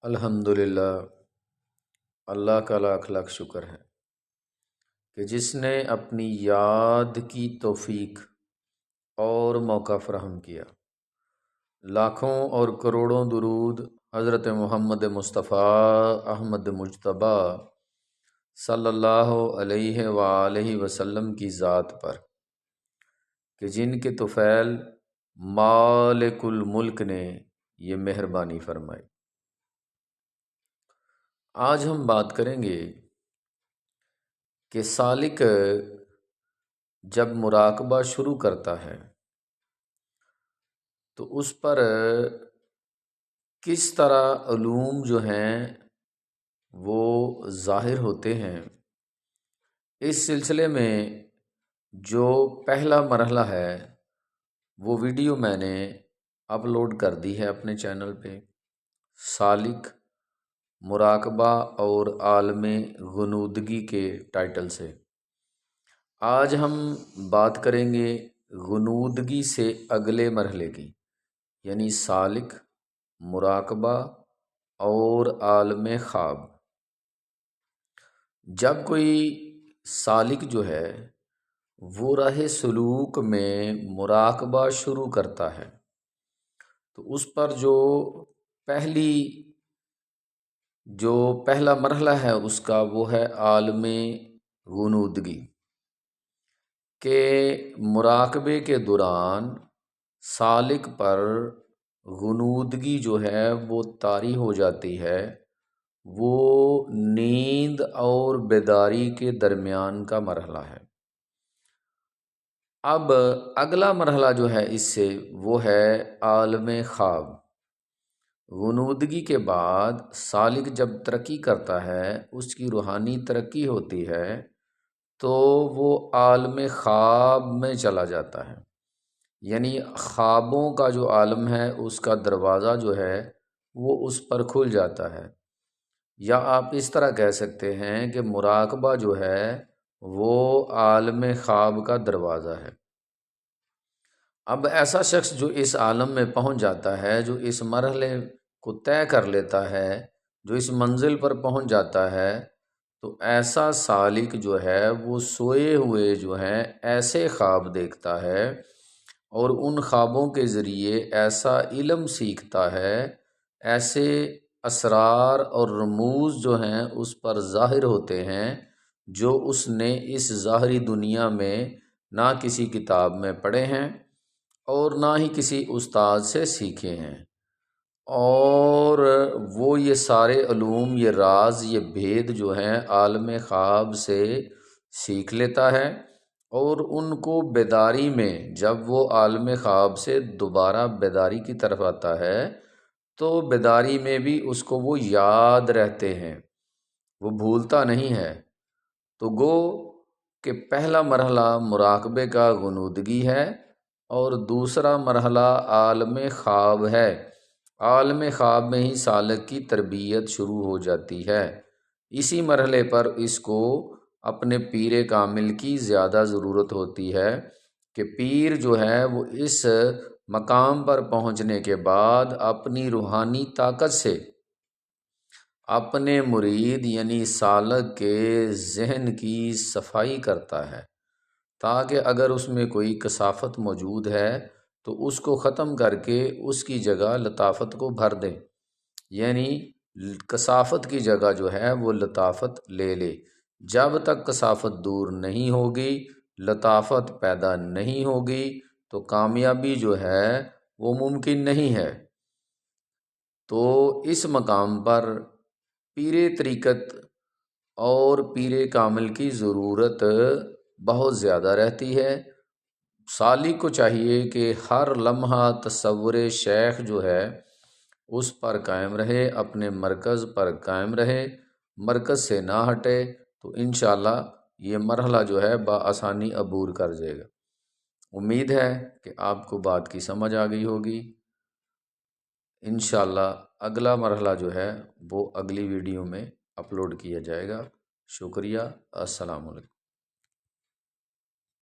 الحمدللہ، اللہ کا لاکھ لاکھ شکر ہے کہ جس نے اپنی یاد کی توفیق اور موقع فراہم کیا۔ لاکھوں اور کروڑوں درود حضرت محمد مصطفیٰ احمد مجتبیٰ صلی اللہ علیہ وآلہ وسلم کی ذات پر کہ جن کے طفیل مالک الملک نے یہ مہربانی فرمائی۔ آج ہم بات کریں گے کہ سالک جب مراقبہ شروع کرتا ہے تو اس پر کس طرح علوم جو ہیں وہ ظاہر ہوتے ہیں۔ اس سلسلے میں جو پہلا مرحلہ ہے وہ ویڈیو میں نے اپلوڈ کر دی ہے اپنے چینل پہ، سالک مراقبہ اور عالم غنودگی کے ٹائٹل سے۔ آج ہم بات کریں گے غنودگی سے اگلے مرحلے کی، یعنی سالک، مراقبہ اور عالم خواب۔ جب کوئی سالک جو ہے وہ راہ سلوک میں مراقبہ شروع کرتا ہے تو اس پر جو پہلا مرحلہ ہے اس کا وہ ہے عالم غنودگی، کہ مراقبے کے دوران سالک پر غنودگی جو ہے وہ طاری ہو جاتی ہے۔ وہ نیند اور بیداری کے درمیان کا مرحلہ ہے۔ اب اگلا مرحلہ جو ہے اس سے وہ ہے عالم خواب۔ غنودگی کے بعد سالک جب ترقی کرتا ہے، اس کی روحانی ترقی ہوتی ہے تو وہ عالم خواب میں چلا جاتا ہے، یعنی خوابوں کا جو عالم ہے اس کا دروازہ جو ہے وہ اس پر کھل جاتا ہے، یا آپ اس طرح کہہ سکتے ہیں کہ مراقبہ جو ہے وہ عالم خواب کا دروازہ ہے۔ اب ایسا شخص جو اس عالم میں پہنچ جاتا ہے، جو اس مرحلے کو طے کر لیتا ہے، جو اس منزل پر پہنچ جاتا ہے، تو ایسا سالک جو ہے وہ سوئے ہوئے جو ہیں ایسے خواب دیکھتا ہے اور ان خوابوں کے ذریعے ایسا علم سیکھتا ہے، ایسے اسرار اور رموز جو ہیں اس پر ظاہر ہوتے ہیں جو اس نے اس ظاہری دنیا میں نہ کسی کتاب میں پڑھے ہیں اور نہ ہی کسی استاد سے سیکھے ہیں، اور وہ یہ سارے علوم، یہ راز، یہ بھید جو ہیں عالم خواب سے سیکھ لیتا ہے، اور ان کو بیداری میں جب وہ عالم خواب سے دوبارہ بیداری کی طرف آتا ہے تو بیداری میں بھی اس کو وہ یاد رہتے ہیں، وہ بھولتا نہیں ہے۔ تو گو کہ پہلا مرحلہ مراقبے کا غنودگی ہے اور دوسرا مرحلہ عالم خواب ہے۔ عالم خواب میں ہی سالک کی تربیت شروع ہو جاتی ہے۔ اسی مرحلے پر اس کو اپنے پیر کامل کی زیادہ ضرورت ہوتی ہے کہ پیر جو ہے وہ اس مقام پر پہنچنے کے بعد اپنی روحانی طاقت سے اپنے مرید یعنی سالک کے ذہن کی صفائی کرتا ہے، تاکہ اگر اس میں کوئی کثافت موجود ہے تو اس کو ختم کر کے اس کی جگہ لطافت کو بھر دے، یعنی کثافت کی جگہ جو ہے وہ لطافت لے لے۔ جب تک کثافت دور نہیں ہوگی، لطافت پیدا نہیں ہوگی تو کامیابی جو ہے وہ ممکن نہیں ہے۔ تو اس مقام پر پیر طریقت اور پیر کامل کی ضرورت بہت زیادہ رہتی ہے۔ سالک کو چاہیے کہ ہر لمحہ تصور شیخ جو ہے اس پر قائم رہے، اپنے مرکز پر قائم رہے، مرکز سے نہ ہٹے، تو انشاءاللہ یہ مرحلہ جو ہے بآسانی عبور کر جائے گا۔ امید ہے کہ آپ کو بات کی سمجھ آ گئی ہوگی۔ انشاءاللہ اگلا مرحلہ جو ہے وہ اگلی ویڈیو میں اپلوڈ کیا جائے گا۔ شکریہ، السلام علیکم۔